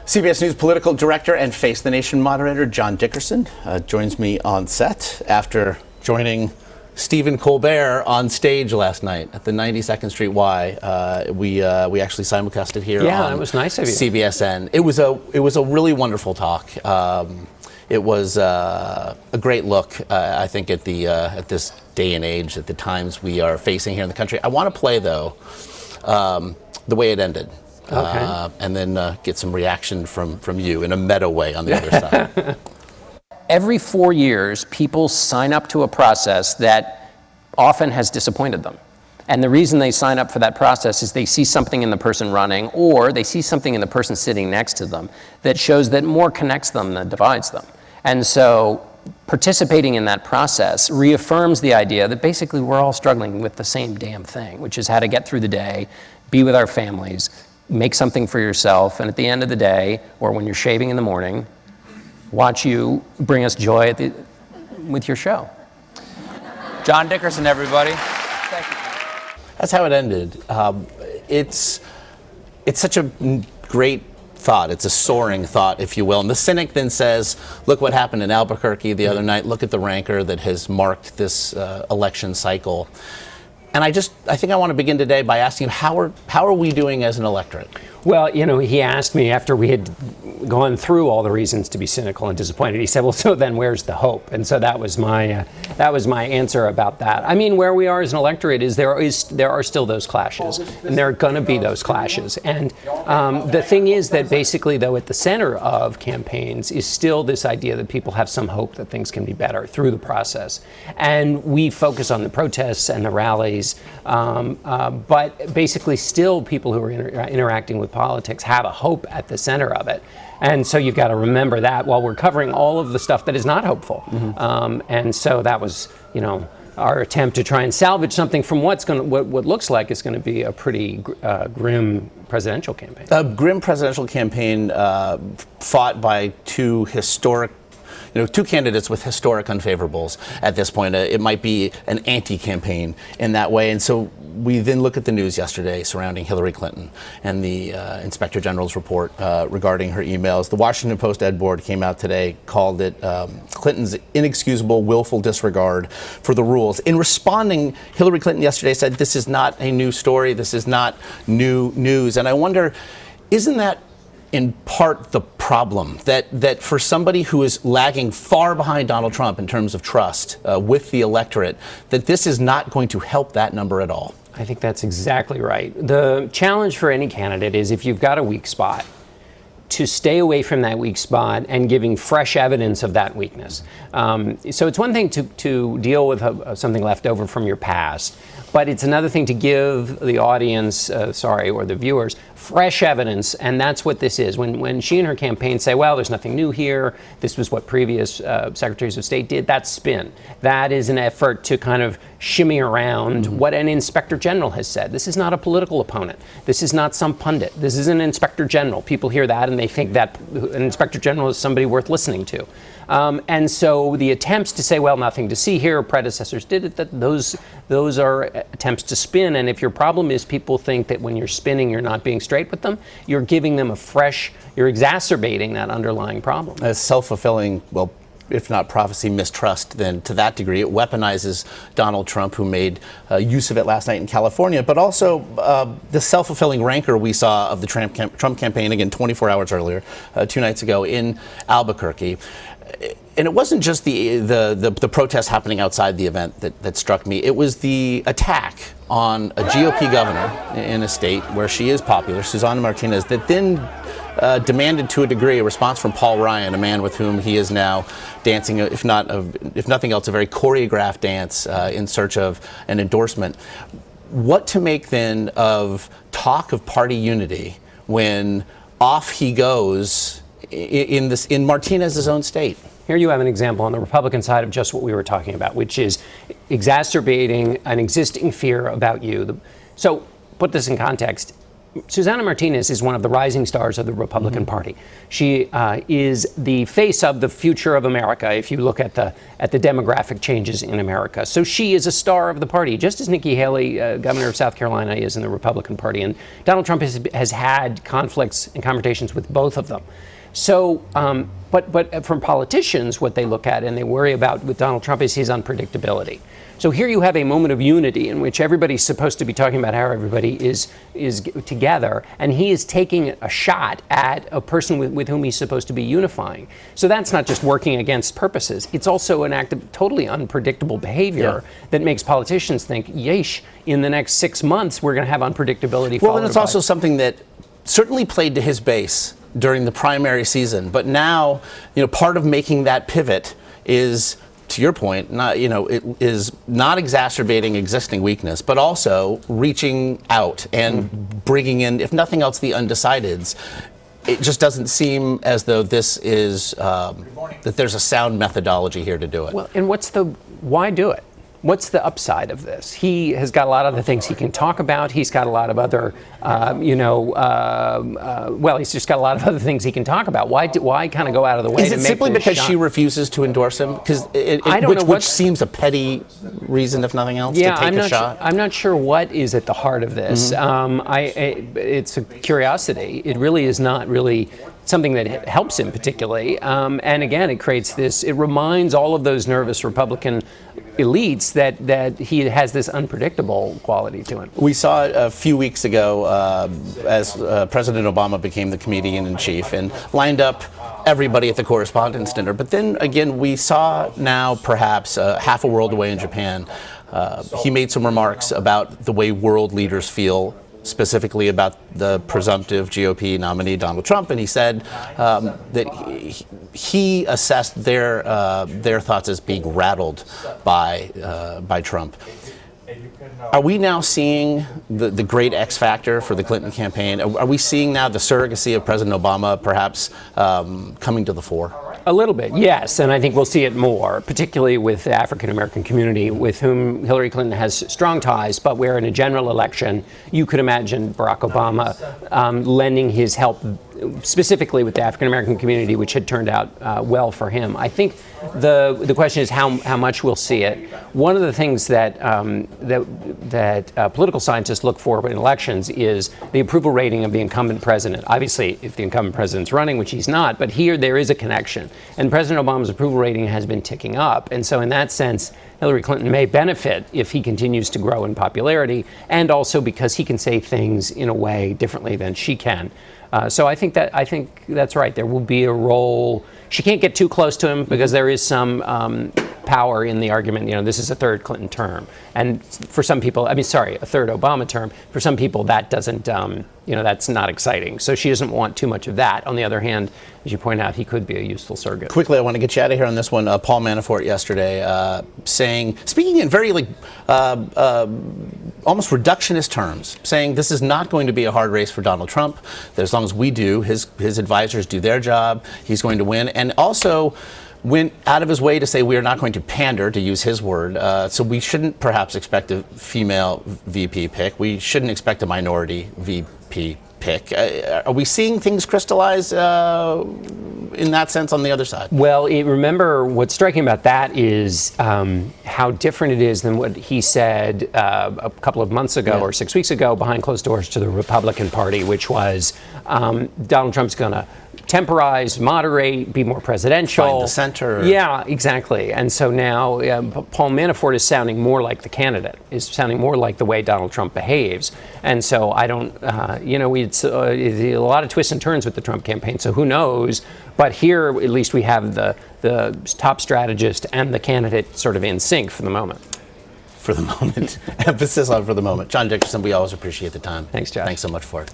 CBS News political director and Face the Nation moderator John Dickerson joins me on set after joining Stephen Colbert on stage last night at the 92nd Street Y. We actually simulcasted here on it was nice of you. CBSN. It was a really wonderful talk. It was a great look, I think, at this day and age, at the times we are facing here in the country. I want to play, though, the way it ended. Okay. And then get some reaction from you in a meta way on the other side. Every 4 years, people sign up to a process that often has disappointed them. And the reason they sign up for that process is they see something in the person running, or they see something in the person sitting next to them that shows that more connects them than divides them. And so participating in that process reaffirms the idea that basically we're all struggling with the same damn thing, which is how to get through the day, be with our families, make something for yourself, and at the end of the day, or when you're shaving in the morning, watch you bring us joy with your show. John Dickerson, everybody. Thank you. That's how it ended. It's such a great thought. It's a soaring thought, if you will. And the cynic then says, look what happened in Albuquerque the other night. Look at the rancor that has marked this election cycle. And I think I want to begin today by asking you, how are we doing as an electorate? Well, he asked me after we had gone through all the reasons to be cynical and disappointed. He said, well, so then where's the hope? And so that was my answer about that. I mean, where we are as an electorate is there are still those clashes, and there are going to be those clashes. And the thing is that basically, though, at the center of campaigns is still this idea that people have some hope that things can be better through the process. And we focus on the protests and the rallies, but basically still people who are interacting with politics have a hope at the center of it. And so you've got to remember that while we're covering all of the stuff that is not hopeful. Mm-hmm. And so that was, our attempt to try and salvage something from what looks like is going to be a pretty grim presidential campaign. A grim presidential campaign fought by two candidates with historic unfavorables at this point. It might be an anti-campaign in that way. And so we then look at the news yesterday surrounding Hillary Clinton and the Inspector General's report regarding her emails. The Washington Post Ed Board came out today, called it Clinton's inexcusable, willful disregard for the rules. In responding, Hillary Clinton yesterday said, this is not a new story. This is not new news. And I wonder, isn't that in part the problem, that for somebody who is lagging far behind Donald Trump in terms of trust with the electorate, that this is not going to help that number at all? I think that's exactly right. The challenge for any candidate is, if you've got a weak spot, to stay away from that weak spot and giving fresh evidence of that weakness. So it's one thing to deal with something left over from your past, but it's another thing to give the audience, or the viewers, fresh evidence, and that's what this is. When she and her campaign say, well, there's nothing new here, this was what previous secretaries of state did, that's spin. That is an effort to kind of shimmy around what an inspector general has said. This is not a political opponent. This is not some pundit. This is an inspector general. People hear that and they think that an inspector general is somebody worth listening to. And so the attempts to say, well, nothing to see here, predecessors did it, that those are attempts to spin. And if your problem is people think that when you're spinning, you're not being straight with them, you're giving them you're exacerbating that underlying problem. A self-fulfilling, well, if not prophecy, mistrust, then to that degree, it weaponizes Donald Trump, who made use of it last night in California, but also the self-fulfilling rancor we saw of the Trump campaign, again, 24 hours earlier, 2 nights ago in Albuquerque. And it wasn't just the protests happening outside the event that struck me. It was the attack on a GOP governor in a state where she is popular, Susana Martinez, that then demanded to a degree a response from Paul Ryan, a man with whom he is now dancing, if nothing else, a very choreographed dance in search of an endorsement. What to make then of talk of party unity when off he goes in Martinez's own state? Here you have an example on the Republican side of just what we were talking about, which is exacerbating an existing fear about you. So put this in context. Susana Martinez is one of the rising stars of the Republican Party. She is the face of the future of America, if you look at the demographic changes in America. So she is a star of the party, just as Nikki Haley, governor of South Carolina, is in the Republican Party. And Donald Trump has had conflicts and confrontations with both of them. So, but from politicians, what they look at and they worry about with Donald Trump is his unpredictability. So here you have a moment of unity in which everybody's supposed to be talking about how everybody is together, and he is taking a shot at a person with whom he's supposed to be unifying. So that's not just working against purposes. It's also an act of totally unpredictable behavior that makes politicians think, yeesh, in the next 6 months, we're going to have unpredictability. Well, and it's also something that certainly played to his base during the primary season. But now, part of making that pivot is, to your point, it is not exacerbating existing weakness, but also reaching out and bringing in, if nothing else, the undecideds. It just doesn't seem as though this is that there's a sound methodology here to do it. Well, and why do it? What's the upside of this? He has got a lot of the things he can talk about. He's got a lot of other, he's just got a lot of other things he can talk about. Why kind of go out of the way? Is it simply because she refuses to endorse him? Because which seems a petty reason, if nothing else, to take a shot. I'm not sure what is at the heart of this. It's a curiosity. It really is not really something that helps him particularly. And again, it reminds all of those nervous Republican elites that he has this unpredictable quality to him. We saw it a few weeks ago as President Obama became the comedian-in-chief and lined up everybody at the Correspondents' Dinner. But then again, we saw now perhaps half a world away in Japan. He made some remarks about the way world leaders feel, specifically about the presumptive GOP nominee, Donald Trump, and he said that he assessed their thoughts as being rattled by Trump. Are we now seeing the great X factor for the Clinton campaign? Are we seeing now the surrogacy of President Obama perhaps coming to the fore? A little bit, yes, and I think we'll see it more, particularly with the African American community with whom Hillary Clinton has strong ties, but where in a general election you could imagine Barack Obama lending his help specifically with the African American community, which had turned out well for him. I think the question is how much we'll see it. One of the things that political scientists look for in elections is the approval rating of the incumbent president. Obviously, if the incumbent president's running, which he's not, but here there is a connection. And President Obama's approval rating has been ticking up. And so in that sense, Hillary Clinton may benefit if he continues to grow in popularity, and also because he can say things in a way differently than she can. So I think that's right. There will be a role. She can't get too close to him because there is some power in the argument. This is a third Clinton term, and for some people, a third Obama term. For some people, that doesn't, that's not exciting. So she doesn't want too much of that. On the other hand, as you point out, he could be a useful surrogate. Quickly, I want to get you out of here on this one. Paul Manafort yesterday speaking in very almost reductionist terms, saying this is not going to be a hard race for Donald Trump. That as long as we do, his advisors do their job, he's going to win. And also went out of his way to say we are not going to pander, to use his word. So we shouldn't perhaps expect a female VP pick. We shouldn't expect a minority VP pick. Are we seeing things crystallize in that sense on the other side? Well, remember what's striking about that is how different it is than what he said a couple of months ago or 6 weeks ago behind closed doors to the Republican Party, which was Donald Trump's going to temporize, moderate, be more presidential. Find the center. Yeah, exactly. And so now Paul Manafort is sounding more like the candidate, is sounding more like the way Donald Trump behaves. And so I don't, it's a lot of twists and turns with the Trump campaign, so who knows? But here, at least we have the top strategist and the candidate sort of in sync for the moment. For the moment. Emphasis on for the moment. John Dickerson, we always appreciate the time. Thanks, Josh. Thanks so much for it.